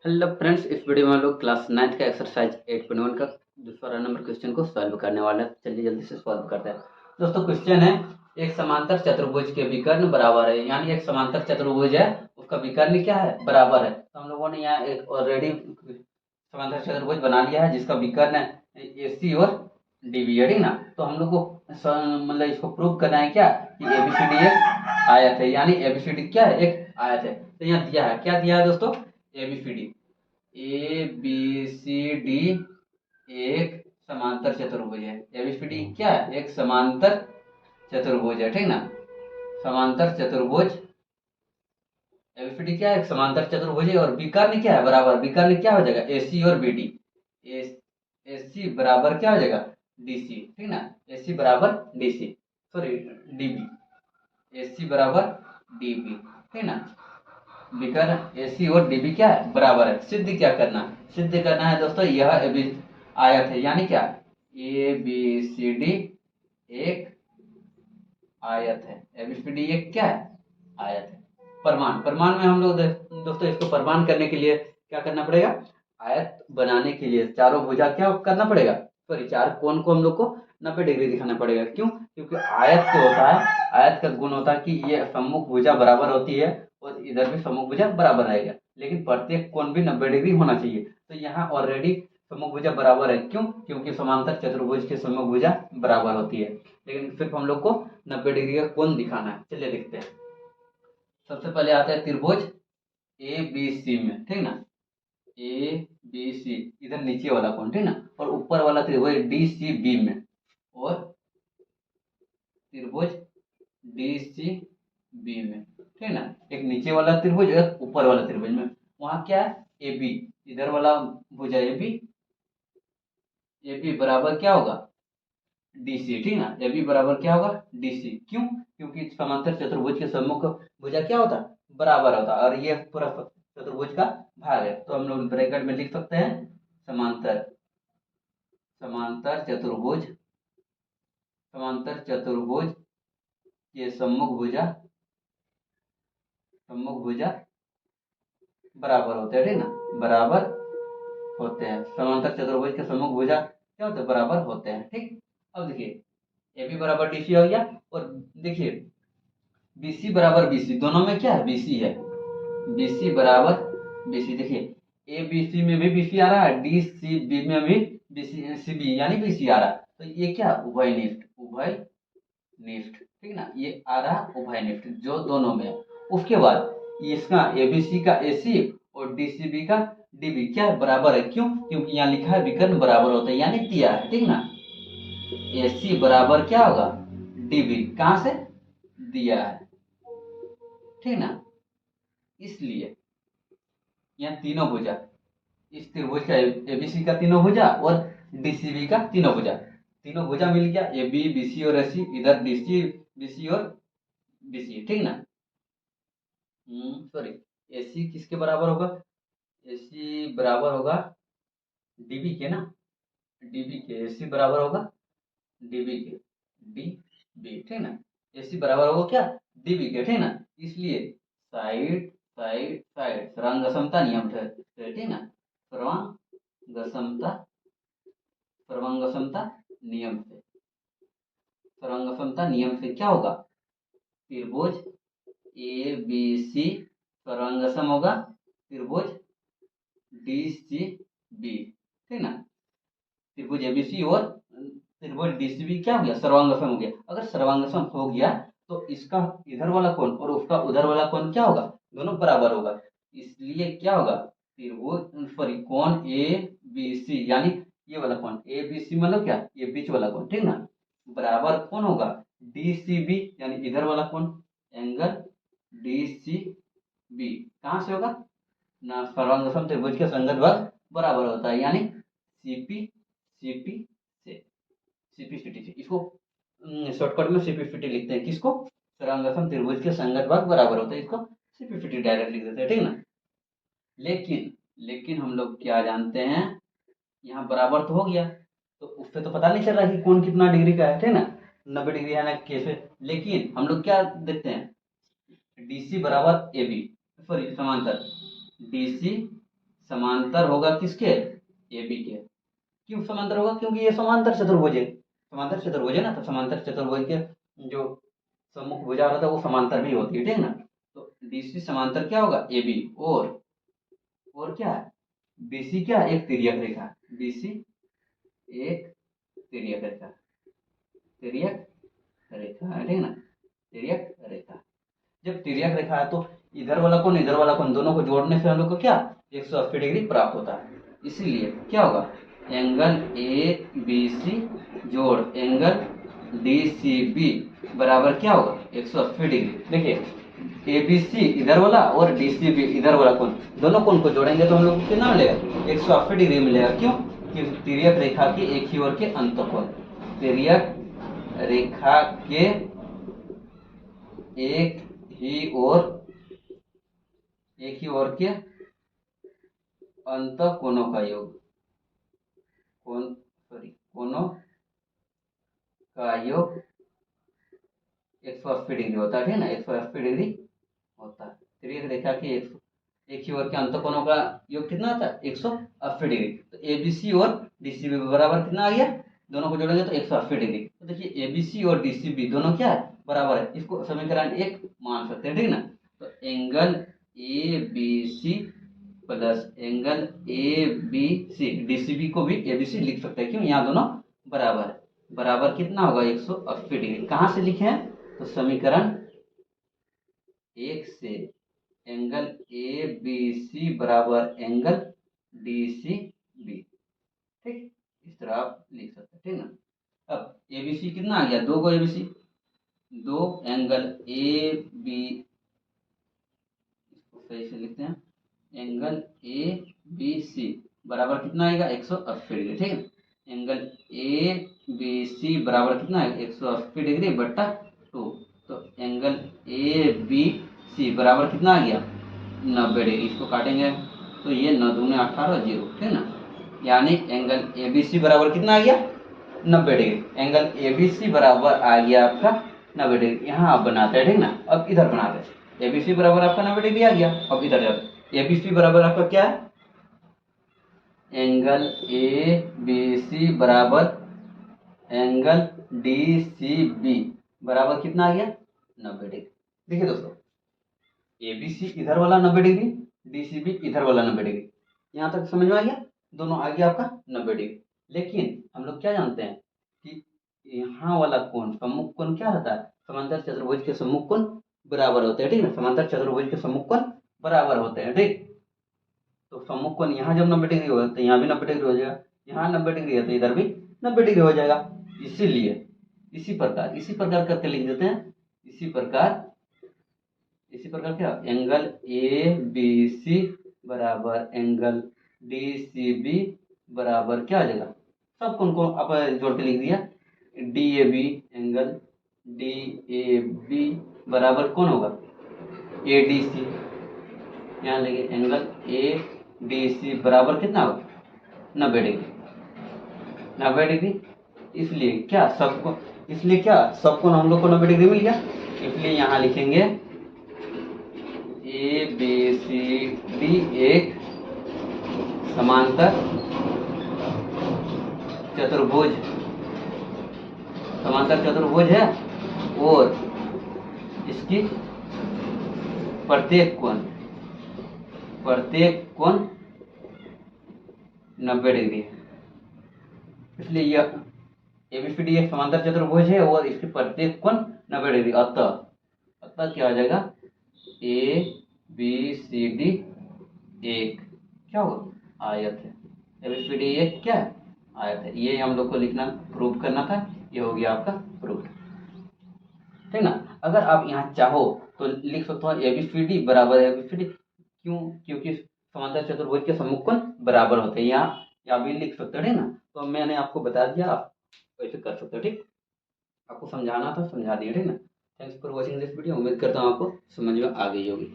Hello friends, इस video में हम लोग क्लास 9th का एक्सरसाइज 8.1 का दूसरा नंबर क्वेश्चन को सॉल्व करने वाले हैं। चलिए जल्दी से सॉल्व करते हैं। दोस्तों क्वेश्चन है, एक समांतर चतुर्भुज के विकर्ण बराबर है। यानी एक समांतर चतुर्भुज है, उसका विकर्ण क्या है, बराबर है। तो हम लोगों ने यहाँ एक ऑलरेडी समांतर चतुर्भुज बना लिया है जिसका विकर्ण है AC और DB है, ठीक ना। तो हम लोग को मतलब इसको प्रूव करना है क्या कि ABCD एक आयत है। यानी ABCD क्या है, एक आयत है। तो यहाँ दिया है, क्या दिया है दोस्तों, ABCD ABCD एक समांतर चतुर्भुज है। ABCD क्या है, एक समांतर चतुर्भुज है, ठीक ना। समांतर चतुर्भुज ABCD क्या है, एक समांतर चतुर्भुज है। और विकर्ण क्या है, बराबर। विकर्ण क्या हो जाएगा, AC और BD। AC बराबर क्या हो जाएगा, DC, ठीक ना। AC बराबर DC, सॉरी DB। AC बराबर DB, ठीक ना। विकर्ण AC और DB क्या है, बराबर है। सिद्ध क्या करना, सिद्ध करना है दोस्तों, यह आयत है। यानी क्या, ABCD एक आयत है। ABCD एक क्या है, आयत है। प्रमाण, प्रमाण में हम लोग दोस्तों इसको प्रमाण करने के लिए क्या करना पड़ेगा, आयत बनाने के लिए चारों भुजा क्या करना पड़ेगा, सॉरी चार कोण को हम लोग को 90 डिग्री दिखाना पड़ेगा। क्यों, क्योंकि आयत क्या होता है, आयत का गुण होता है कि ये सम्मुख भुजा बराबर होती है और इधर भी सम्मुख भुजा बराबर रहेगा, लेकिन प्रत्येक कोण भी 90 डिग्री होना चाहिए। तो यहाँ ऑलरेडी सम्मुख भुजा बराबर है। क्यों, क्योंकि समांतर चतुर्भुज की सम्मुख भुजा बराबर होती है, लेकिन सिर्फ हम लोग को 90 डिग्री का कोण दिखाना है। चलिए देखते हैं। सबसे पहले आता है त्रिभुज ABC में, ठीक ना। ABC इधर नीचे वाला कोण, ठीक ना। और ऊपर वाला त्रिभुज DCB में, और त्रिभुज DCB में, ठीक ना। एक नीचे वाला त्रिभुज, एक ऊपर वाला त्रिभुज में। वहां क्या है, AB, इधर वाला भुजा AB बराबर क्या होगा, DC, ठीक ना। AB बराबर क्या होगा, DC। क्यों, क्योंकि समांतर चतुर्भुज के सम्मुख भुजा क्या होता है, बराबर होता है। और ये पूरा चतुर्भुज का भाग है। तो हम लोग ब्रैकेट में लिख सकते हैं, समांतर समांतर चतुर्भुज, समांतर चतुर्भुज के सम्मुख भुजा बराबर होते हैं, ठीक ना, बराबर होते हैं। समांतर चतुर्भुज के सम्मुख भुजा क्या होते हैं, बराबर होते हैं, ठीक। अब देखिए AB बराबर DC हो गया। और देखिए BC बराबर BC, दोनों में क्या है, BC है। BC बराबर BC, देखिए ABC में भी BC आ रहा है, DCB में भी CB यानी BC आ रहा है। तो ये क्या, उभयनिष्ठ, ठीक ना। ये आ रहा उभयनिष्ठ, जो दोनों में है। उसके बाद इसका ABC का AC और DCB का DB क्या है, बराबर है। क्यों, क्योंकि यहाँ लिखा है विकर्ण बराबर होता है, यानी दिया है, ठीक ना। AC बराबर क्या होगा, DB, कहां से दिया है, ठीक ना। इसलिए यहाँ तीनों भुजा, इस त्रिभुज का ABC का तीनों भुजा और DCB का तीनों भुजा, तीनों भुजा मिल गया, AB BC और AC, इधर DC BC और BC, ठीक ना। सॉरी, AC किसके बराबर होगा, AC बराबर होगा DB के ना, DB के। AC बराबर होगा DB के, DB, ठीक ना। AC बराबर होगा क्या, DB के, ठीक ना। इसलिए साइड साइड साइड सर्वांग नियम से, ठीक ना। सर्वांग सर्वांग नियम से, सर्वांग नियम से क्या होगा, त्रिभुज ABC सर्वांग होगा त्रिभुज DCB, ठीक ना। त्रिभुज ABC और त्रिभुज DCB क्या हो गया, सर्वांगसम हो गया। अगर सर्वांगसम हो गया तो इसका इधर वाला कोण और उसका उधर वाला कोण क्या होगा, दोनों बराबर होगा। इसलिए क्या होगा, त्रिभुज सॉरी कोण ABC, यानी ये वाला कोण ABC मतलब क्या, ये बीच वाला कोण, ठीक ना, बराबर कौन होगा, DCB, यानी इधर वाला कोण, एंगल DCB कहां से होगा ना, सर्वांगसम त्रिभुज के संगत भाग बराबर होता है, यानी CP CP से, CPCT से। इसको शॉर्टकट में CPCT लिखते हैं, किसको, सर्वांगसम त्रिभुज के संगत भाग बराबर होते हैं, इसको CPCT डायरेक्ट लिख देते हैं, ठीक ना। लेकिन लेकिन हम लोग क्या जानते हैं, यहाँ बराबर तो हो गया, तो उससे तो पता नहीं चल रहा कि कौन कितना डिग्री का है, ठीक ना, 90 डिग्री है ना कैसे। लेकिन हम लोग क्या देखते हैं, DC बराबर AB, सॉरी समांतर DC समांतर होगा किसके, ए बी के। क्यों समांतर होगा, क्योंकि ये समांतर चतुर्भुज है, समांतर चतुर्भुज है ना, तो समांतर चतुर्भुज के जो सम्मुख भुजा होता है वो समांतर भी होती है, ठीक है ना। तो डीसी समांतर क्या होगा, ए बी, और क्या है, बीसी क्या है, एक तिर्यक रेखा, बीसी एक तिर्यक रेखा, तिर्यक रेखा है, ठीक है ना, तिर्यक रेखा। जब तिर्यक रेखा है तो इधर वाला कोण इधर वाला कोण दोनों को जोड़ने से हम लोग को क्या 180 डिग्री प्राप्त होता है। इसीलिए क्या होगा, एंगल ए बी सी जोड़ एंगल डी सी बी बराबर क्या होगा 180 डिग्री। देखिए ए बी सी इधर वाला और डी सी बी इधर वाला कोण, दोनों कोण को जोड़ेंगे तो हम लोग को कितना मिलेगा 180 डिग्री मिलेगा। क्यों, क्योंकि तिर्यक रेखा के एक ही ओर के अंतःकोण, तिर्यक रेखा के एक ही ओर के अंतःकोणों का योग, कोणों का योग 180 डिग्री होता है, ठीक है ना, 180 डिग्री होता है। तिर्यक रेखा के एक ही ओर के अंतःकोणों का योग कितना होता है 180 डिग्री। तो एबीसी और डीसीबी बराबर कितना आ गया, दोनों को जोड़ेंगे तो 180 डिग्री। तो देखिए एबीसी और डीसीबी दोनों क्या है, बराबर है, इसको समीकरण 1 मान सकते हैं, ठीक है ना। तो angle A B C plus angle A B C, DCB को भी एबीसी लिख सकते हैं, क्यों, यहाँ दोनों बराबर है। बराबर कितना होगा 180 डिग्री। कहाँ से लिखे हैं, तो समीकरण 1 से एंगल ए बी सी बराबर एंगल डी सी बी, ठीक, इस तरह आप लिख सकते हैं, ठीक ना। अब ए बी सी कितना आ गया, दो को एबीसी, दो एंगल ए बी, इसको सही से लिखते हैं, एंगल ए बी सी बराबर कितना आएगा 180 डिग्री, ठीक है। एंगल ए बी सी बराबर कितना है 180 डिग्री बट्टा 2। तो एंगल ए बी सी बराबर कितना आ गया 90 डिग्री। इसको काटेंगे तो ये 9 दूनी 18 0, ठीक है ना। यानी एंगल ए बी सी बराबर कितना आ गया 90 degree. Angle A B C बराबर आ गया आपका 90 डिग्री। यहाँ आप बनाते हैं, ठीक ना। अब इधर बनाते हैं, ए बी सी बराबर आपका 90 डिग्री आ गया। अब इधर जाते, ए बी सी बराबर आपका क्या है, एंगल ए बी सी बराबर एंगल डी सी बी बराबर कितना आ गया 90 डिग्री। देखिए दोस्तों, ए बी सी इधर वाला 90 डिग्री, डी सी बी इधर वाला 90 डिग्री, यहाँ तक समझ में आ गया, दोनों आ गया आपका 90 डिग्री। लेकिन हम लोग क्या जानते हैं कि यहाँ वाला कोण सम्मुख कोण क्या होता है, समांतर चतुर्भुज के सम्मुख कोण बराबर होते हैं, ठीक है। समांतर चतुर्भुज के सम्मुख कोण बराबर होते हैं, ठीक। तो सम्मुख कोण यहाँ जब 90 डिग्री होगा तो यहाँ भी 90 डिग्री हो जाएगा, यहाँ 90 डिग्री है तो इधर भी 90 डिग्री हो जाएगा। इसीलिए इसी प्रकार करके लिख देते हैं। इसी प्रकार क्या, एंगल ए बी सी बराबर एंगल डी सी बी बराबर क्या आ जाएगा, सब कोण को आप जोड़ के लिख दिया, D A B, angle D A B बराबर कौन होगा ए डी सी। यहाँ लिखिए एंगल ए डी सी बराबर कितना होगा 90 डिग्री, 90 डिग्री। इसलिए क्या सबको, इसलिए क्या सबको हम लोग को 90 डिग्री मिल गया। इसलिए यहाँ लिखेंगे ए बी सी डी एक समांतर चतुर्भुज, समांतर चतुर्भुज है और इसकी प्रत्येक कोण 90 डिग्री है। इसलिए यह एबीसीडी एक समांतर चतुर्भुज है और इसकी प्रत्येक कोण 90 डिग्री। अतः क्या हो जाएगा ए बी सी डी एक क्या होगा आयत है। एबीसीडी एक क्या है आयत है। ये हम लोग को लिखना, प्रूव करना था। ये हो गया आपका प्रूफ, ठीक ना। अगर आप यहाँ चाहो तो लिख सकते हो एबीसीडी बराबर एबीसीडी, क्यों, क्योंकि समांतर चतुर्भुज के सम्मुख कोण बराबर होते हैं। यहाँ भी लिख सकते हो, ठीक ना। तो मैंने आपको बता दिया, आप वैसे कर सकते हो, ठीक। आपको समझाना था, समझा दिया, ठीक ना। Thanks for watching this video. उम्मीद करता हूँ आपको समझ में आ गई होगी।